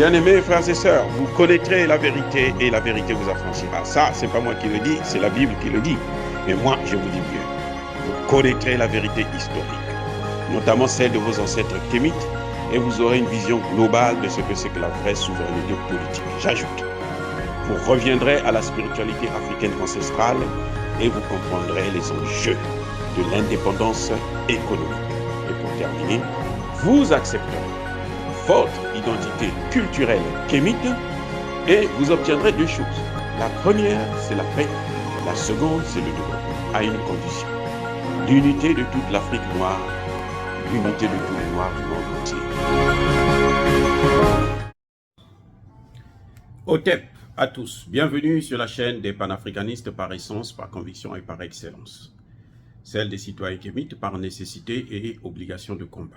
Bien-aimés frères et sœurs, vous connaîtrez la vérité et la vérité vous affranchira. Ça, c'est pas moi qui le dis, c'est la Bible qui le dit. Mais moi, je vous dis mieux. Vous connaîtrez la vérité historique, notamment celle de vos ancêtres kémites, et vous aurez une vision globale de ce que c'est que la vraie souveraineté politique. J'ajoute, vous reviendrez à la spiritualité africaine ancestrale et vous comprendrez les enjeux de l'indépendance économique. Et pour terminer, vous accepterez votre identité culturelle kémite et vous obtiendrez deux choses. La première, c'est la paix. La seconde, c'est le développement, à une condition. L'unité de toute l'Afrique noire, l'unité de tous les Noirs du monde entier. Otep à tous, bienvenue sur la chaîne des panafricanistes par essence, par conviction et par excellence. Celle des citoyens kémites par nécessité et obligation de combat.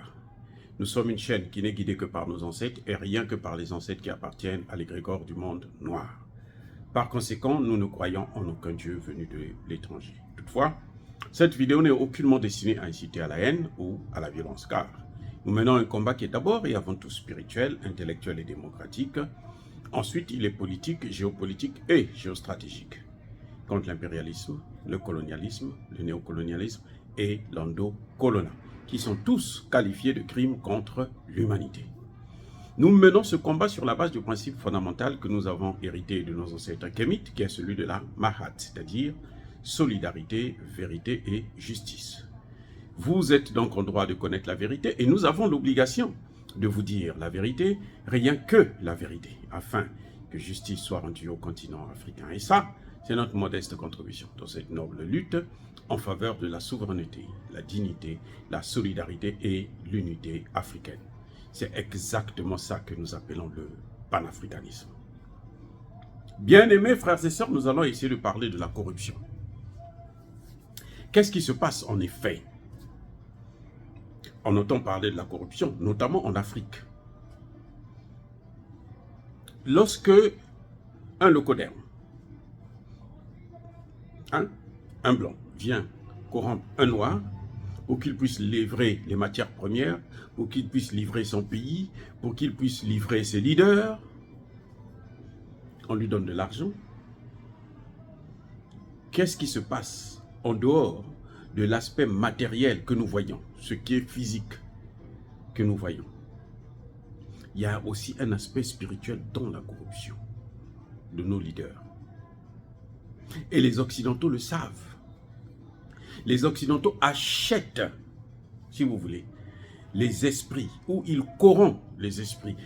Nous sommes une chaîne qui n'est guidée que par nos ancêtres et rien que par les ancêtres qui appartiennent à l'égrégore du monde noir. Par conséquent, nous ne croyons en aucun Dieu venu de l'étranger. Toutefois, cette vidéo n'est aucunement destinée à inciter à la haine ou à la violence, car nous menons un combat qui est d'abord et avant tout spirituel, intellectuel et démocratique. Ensuite, il est politique, géopolitique et géostratégique, contre l'impérialisme, le colonialisme, le néocolonialisme et l'endocolonialisme, qui sont tous qualifiés de crimes contre l'humanité. Nous menons ce combat sur la base du principe fondamental que nous avons hérité de nos ancêtres kémites, qui est celui de la Mahat, c'est-à-dire solidarité, vérité et justice. Vous êtes donc en droit de connaître la vérité et nous avons l'obligation de vous dire la vérité, rien que la vérité, afin que justice soit rendue au continent africain. Et ça, c'est notre modeste contribution dans cette noble lutte en faveur de la souveraineté, la dignité, la solidarité et l'unité africaine. C'est exactement ça que nous appelons le panafricanisme. Bien-aimés frères et sœurs, nous allons essayer de parler de la corruption. Qu'est-ce qui se passe en effet? On entend parler de la corruption, notamment en Afrique. Lorsque un locoderme, un blanc, vient corrompre un noir pour qu'il puisse livrer les matières premières, pour qu'il puisse livrer son pays, pour qu'il puisse livrer ses leaders, on lui donne de l'argent. Qu'est-ce qui se passe en dehors de l'aspect matériel que nous voyons, ce qui est physique que nous voyons? Il y a aussi un aspect spirituel dans la corruption de nos leaders. Et les Occidentaux le savent. Les Occidentaux achètent, si vous voulez, les esprits, ou ils corrompent les esprits.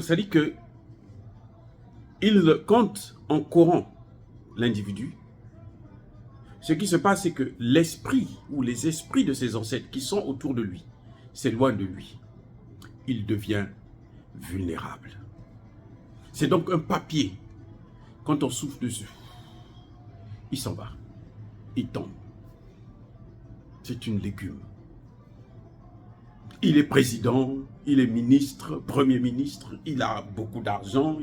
C'est-à-dire que quand on corrompt l'individu, ce qui se passe, c'est que l'esprit ou les esprits de ses ancêtres qui sont autour de lui s'éloignent de lui. Il devient vulnérable. C'est donc un papier. Quand on souffle dessus, il s'en va. Il tombe. C'est une légume. Il est président, il est ministre, premier ministre, il a beaucoup d'argent,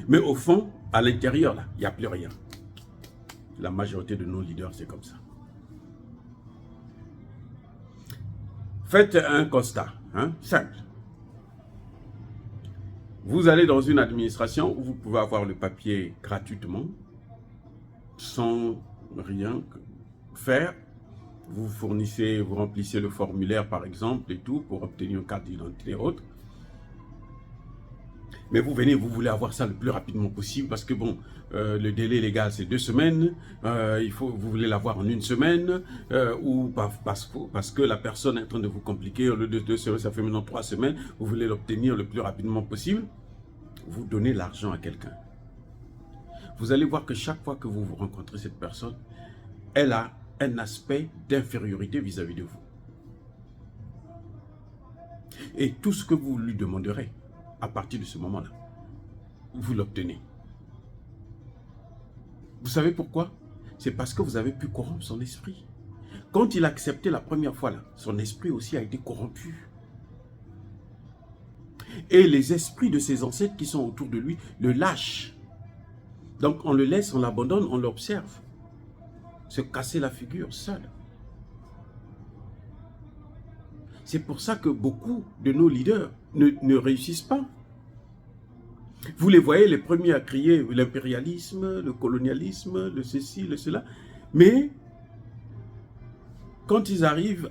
mais au fond, à l'intérieur, là, il n'y a plus rien. La majorité de nos leaders, c'est comme ça. Faites un constat, simple. Vous allez dans une administration où vous pouvez avoir le papier gratuitement, sans rien faire. Vous fournissez, vous remplissez le formulaire par exemple et tout pour obtenir une carte d'identité et autres. Mais vous venez, vous voulez avoir ça le plus rapidement possible parce que bon, le délai légal c'est 2 semaines, vous voulez l'avoir en 1 semaine, ou parce que la personne est en train de vous compliquer, au lieu de 2 semaines, ça fait maintenant 3 semaines, vous voulez l'obtenir le plus rapidement possible, vous donnez l'argent à quelqu'un. Vous allez voir que chaque fois que vous rencontrez cette personne, elle a un aspect d'infériorité vis-à-vis de vous. Et tout ce que vous lui demanderez, à partir de ce moment-là, vous l'obtenez. Vous savez pourquoi? C'est parce que vous avez pu corrompre son esprit. Quand il a accepté la première fois, là, son esprit aussi a été corrompu. Et les esprits de ses ancêtres qui sont autour de lui le lâchent. Donc on le laisse, on l'abandonne, on l'observe. Se casser la figure seul. C'est pour ça que beaucoup de nos leaders ne réussissent pas. Vous les voyez les premiers à crier l'impérialisme, le colonialisme, le ceci, le cela. Mais quand ils arrivent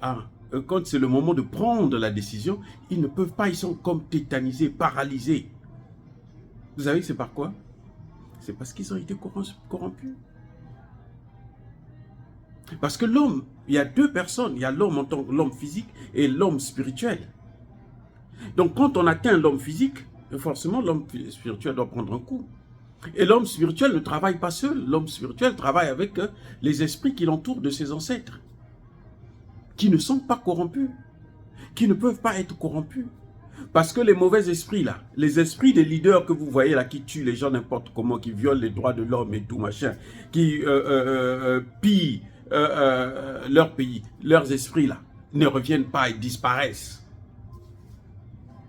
quand c'est le moment de prendre la décision, ils ne peuvent pas, ils sont comme tétanisés, paralysés. Vous savez que c'est par quoi? C'est parce qu'ils ont été corrompus. Parce que l'homme, il y a deux personnes, il y a l'homme en tant que l'homme physique et l'homme spirituel. Donc quand on atteint l'homme physique, forcément l'homme spirituel doit prendre un coup. Et l'homme spirituel ne travaille pas seul, l'homme spirituel travaille avec les esprits qui l'entourent de ses ancêtres, qui ne sont pas corrompus, qui ne peuvent pas être corrompus. Parce que les mauvais esprits là, les esprits des leaders que vous voyez là, qui tuent les gens n'importe comment, qui violent les droits de l'homme et tout machin, qui pillent leur pays, leurs esprits là, ne reviennent pas et disparaissent.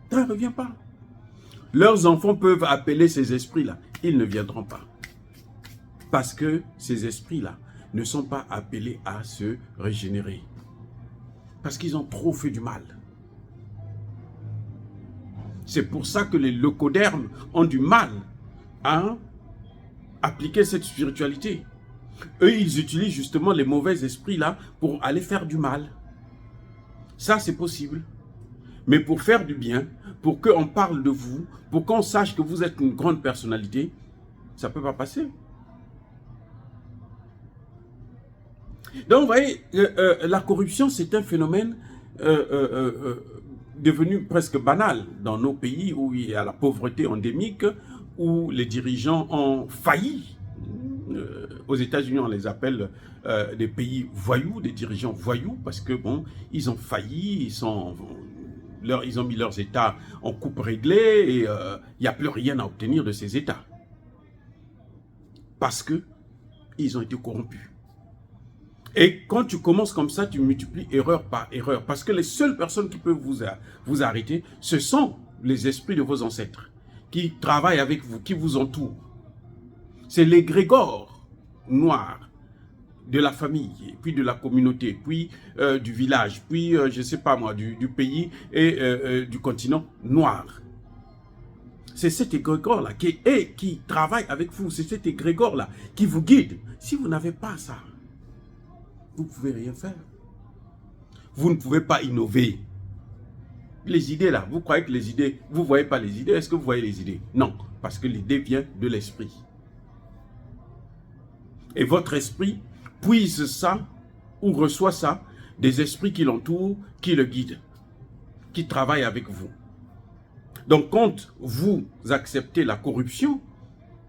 Ça ne revient pas. Leurs enfants peuvent appeler ces esprits-là. Ils ne viendront pas. Parce que ces esprits-là ne sont pas appelés à se régénérer. Parce qu'ils ont trop fait du mal. C'est pour ça que les leucodermes ont du mal à appliquer cette spiritualité. Eux, ils utilisent justement les mauvais esprits-là pour aller faire du mal. Ça, c'est possible. Mais pour faire du bien, pour qu'on parle de vous, pour qu'on sache que vous êtes une grande personnalité, ça ne peut pas passer. Donc, vous voyez, la corruption, c'est un phénomène devenu presque banal dans nos pays où il y a la pauvreté endémique, où les dirigeants ont failli. Aux États-Unis, on les appelle des pays voyous, des dirigeants voyous, parce que bon, ils ont failli, ils ont mis leurs États en coupe réglée et il n'y a plus rien à obtenir de ces États. Parce qu'ils ont été corrompus. Et quand tu commences comme ça, tu multiplies erreur par erreur. Parce que les seules personnes qui peuvent vous arrêter, ce sont les esprits de vos ancêtres qui travaillent avec vous, qui vous entourent. C'est l'égrégore noir de la famille, puis de la communauté, puis du village, puis, je ne sais pas moi, du pays et du continent noir. C'est cet égrégore-là qui travaille avec vous, c'est cet égrégore-là qui vous guide. Si vous n'avez pas ça, vous ne pouvez rien faire. Vous ne pouvez pas innover. Les idées là, vous croyez que les idées, vous ne voyez pas les idées, est-ce que vous voyez les idées? Non, parce que l'idée vient de l'esprit. Et votre esprit puise ça ou reçoit ça des esprits qui l'entourent, qui le guident, qui travaillent avec vous. Donc quand vous acceptez la corruption,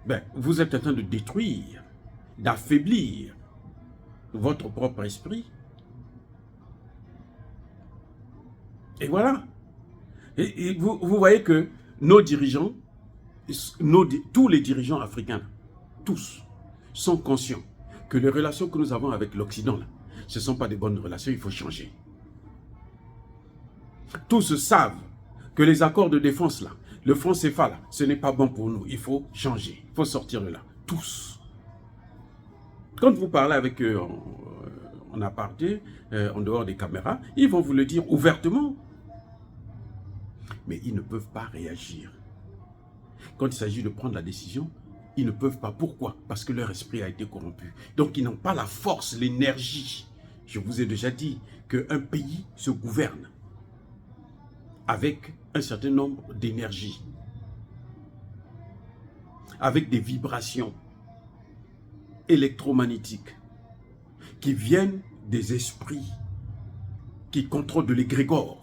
ben, vous êtes en train de détruire, d'affaiblir votre propre esprit. Et voilà. Et vous voyez que nos dirigeants, tous les dirigeants africains, tous, sont conscients que les relations que nous avons avec l'Occident, ce ne sont pas des bonnes relations, il faut changer. Tous savent que les accords de défense, là, le franc CFA, là, ce n'est pas bon pour nous, il faut changer, il faut sortir de là, tous. Quand vous parlez avec eux en aparté, en dehors des caméras, ils vont vous le dire ouvertement. Mais ils ne peuvent pas réagir. Quand il s'agit de prendre la décision, ils ne peuvent pas. Pourquoi? Parce que leur esprit a été corrompu. Donc ils n'ont pas la force, l'énergie. Je vous ai déjà dit qu'un pays se gouverne avec un certain nombre d'énergies, avec des vibrations électromagnétiques qui viennent des esprits qui contrôlent de l'égrégore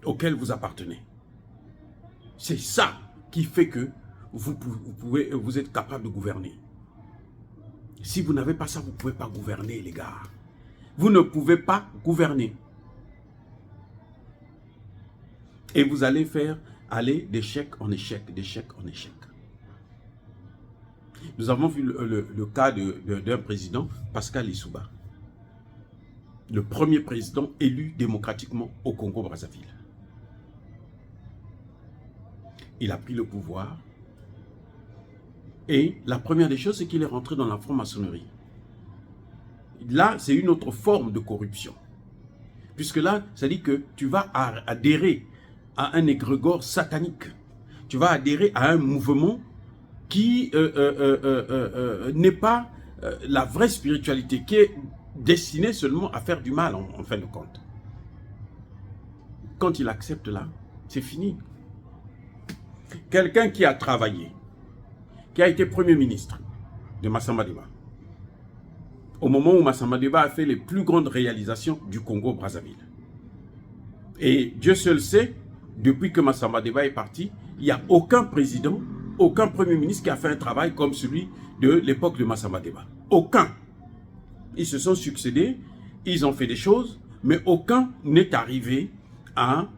auquel vous appartenez. C'est ça qui fait que vous êtes capable de gouverner. Si vous n'avez pas ça, vous ne pouvez pas gouverner, les gars. Vous ne pouvez pas gouverner. Et vous allez faire aller d'échec en échec, d'échec en échec. Nous avons vu le cas d'un président, Pascal Lissouba. Le premier président élu démocratiquement au Congo-Brazzaville. Il a pris le pouvoir. Et la première des choses, c'est qu'il est rentré dans la franc-maçonnerie. Là, c'est une autre forme de corruption. Puisque là, ça dit que tu vas adhérer à un égrégore satanique. tu vas adhérer à un mouvement qui n'est pas la vraie spiritualité, qui est destinée seulement à faire du mal en fin de compte. Quand il accepte là, c'est fini. Quelqu'un qui a travaillé, qui a été Premier ministre de Massamba Deba, au moment où Massamba Deba a fait les plus grandes réalisations du Congo-Brazzaville. Et Dieu seul sait, depuis que Massamba Deba est parti, il n'y a aucun président, aucun Premier ministre qui a fait un travail comme celui de l'époque de Massamba Deba. Aucun. Ils se sont succédés, ils ont fait des choses, mais aucun n'est arrivé à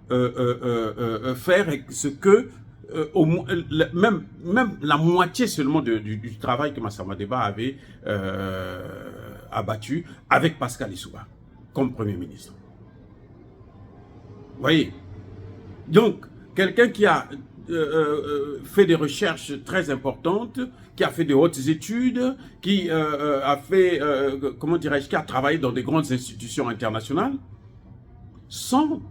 faire ce que, même la moitié seulement du travail que Massamba Deba avait abattu avec Pascal Lissouba comme Premier ministre. Vous voyez? Donc, quelqu'un qui a fait des recherches très importantes, qui a fait de hautes études, qui a fait, comment dirais-je, qui a travaillé dans des grandes institutions internationales, sans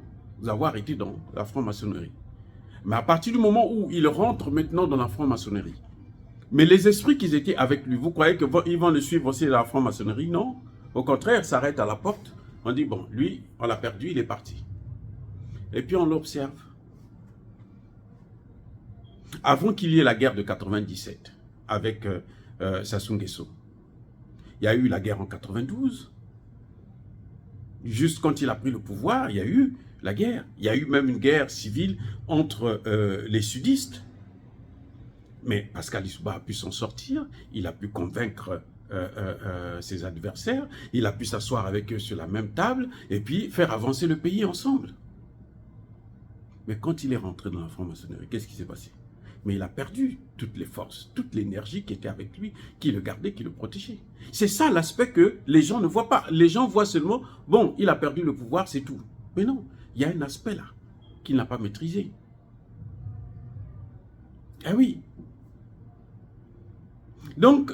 avoir été dans la franc-maçonnerie. Mais à partir du moment où il rentre maintenant dans la franc-maçonnerie, mais les esprits qui étaient avec lui, vous croyez qu'ils vont le suivre aussi dans la franc-maçonnerie? Non. Au contraire, s'arrête à la porte. On dit, bon, lui, on l'a perdu, il est parti. Et puis on l'observe. Avant qu'il y ait la guerre de 97 avec Sassou Nguesso, il y a eu la guerre en 92. Juste quand il a pris le pouvoir, il y a eu la guerre. Il y a eu même une guerre civile entre les sudistes. Mais Pascal Lissouba a pu s'en sortir, il a pu convaincre ses adversaires, il a pu s'asseoir avec eux sur la même table et puis faire avancer le pays ensemble. Mais quand il est rentré dans la franc-maçonnerie, qu'est-ce qui s'est passé? Mais il a perdu toutes les forces, toute l'énergie qui était avec lui, qui le gardait, qui le protégeait. C'est ça l'aspect que les gens ne voient pas. Les gens voient seulement, bon, il a perdu le pouvoir, c'est tout. Mais non, il y a un aspect là qu'il n'a pas maîtrisé. Ah oui. Donc,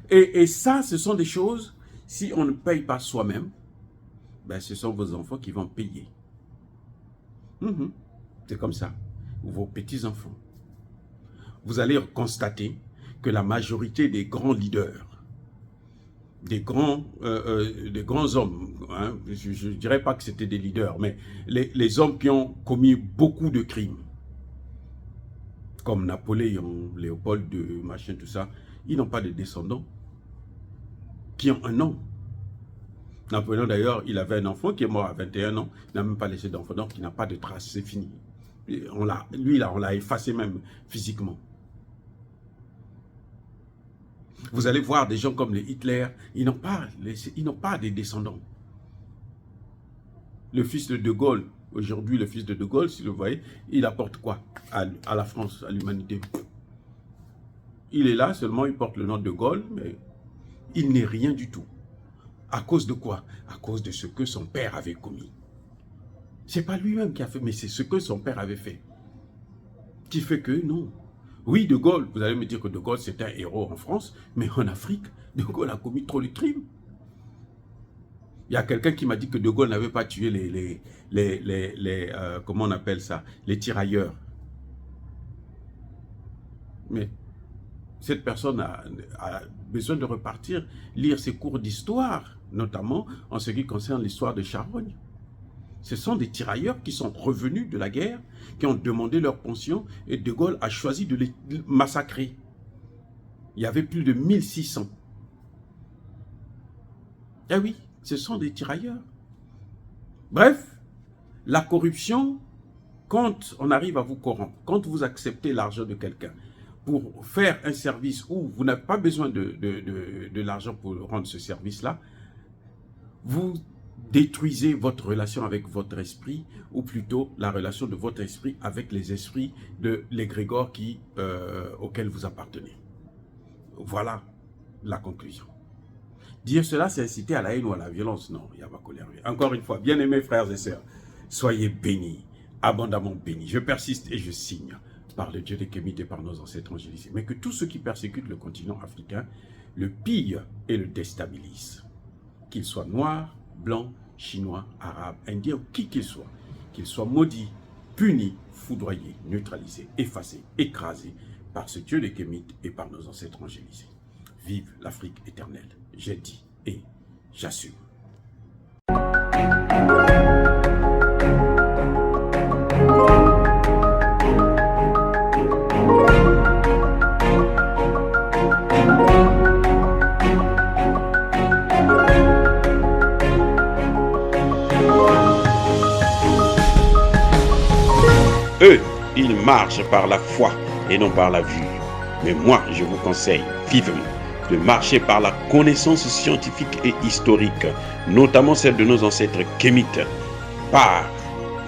et ça, ce sont des choses, si on ne paye pas soi-même, ben, ce sont vos enfants qui vont payer. C'est comme ça. Vos petits-enfants. Vous allez constater que la majorité des grands leaders, des grands hommes, hein, je ne dirais pas que c'était des leaders, mais les hommes qui ont commis beaucoup de crimes, comme Napoléon, Léopold II, machin, tout ça, ils n'ont pas de descendants qui ont un nom. Napoléon, d'ailleurs, il avait un enfant qui est mort à 21 ans, il n'a même pas laissé d'enfant, donc il n'a pas de traces, c'est fini. On l'a effacé même physiquement. Vous allez voir des gens comme les Hitler, ils n'ont pas de descendants. Le fils de De Gaulle, aujourd'hui le fils de De Gaulle, si vous le voyez, il apporte quoi à la France, à l'humanité? Il est là, seulement il porte le nom de Gaulle, mais il n'est rien du tout. À cause de quoi? À cause de ce que son père avait commis. Ce n'est pas lui-même qui a fait, mais c'est ce que son père avait fait. Qui fait que non. Oui, De Gaulle, vous allez me dire que De Gaulle c'est un héros en France, mais en Afrique, De Gaulle a commis trop de crimes. Il y a quelqu'un qui m'a dit que De Gaulle n'avait pas tué comment on appelle ça, les tirailleurs. Mais cette personne a besoin de repartir, lire ses cours d'histoire, notamment en ce qui concerne l'histoire de Charogne. Ce sont des tirailleurs qui sont revenus de la guerre, qui ont demandé leur pension, et De Gaulle a choisi de les massacrer. Il y avait plus de 1600. Eh oui, ce sont des tirailleurs. Bref, la corruption, quand on arrive à vous corrompre, quand vous acceptez l'argent de quelqu'un pour faire un service où vous n'avez pas besoin de l'argent pour rendre ce service-là, vous détruisez votre relation avec votre esprit, ou plutôt la relation de votre esprit avec les esprits de l'égrégore auquel vous appartenez. Voilà la conclusion. Dire cela, c'est inciter à la haine ou à la violence. Non, il n'y a pas colère. Encore une fois, bien-aimés frères et sœurs, soyez bénis, abondamment bénis. Je persiste et je signe par le Dieu des Kémites et par nos ancêtres angélisés. Mais que tous ceux qui persécutent le continent africain le pillent et le déstabilisent. Qu'ils soient noirs, blancs, chinois, arabes, indiens ou qui qu'ils soient maudits punis, foudroyés, neutralisés, effacés, écrasés par ce Dieu des Kémites et par nos ancêtres angélisés. Vive l'Afrique éternelle, j'ai dit et j'assume. Eux, ils marchent par la foi et non par la vue. Mais moi, je vous conseille vivement de marcher par la connaissance scientifique et historique, notamment celle de nos ancêtres kémites, par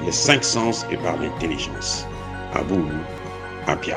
les 5 sens et par l'intelligence. Abou Abia.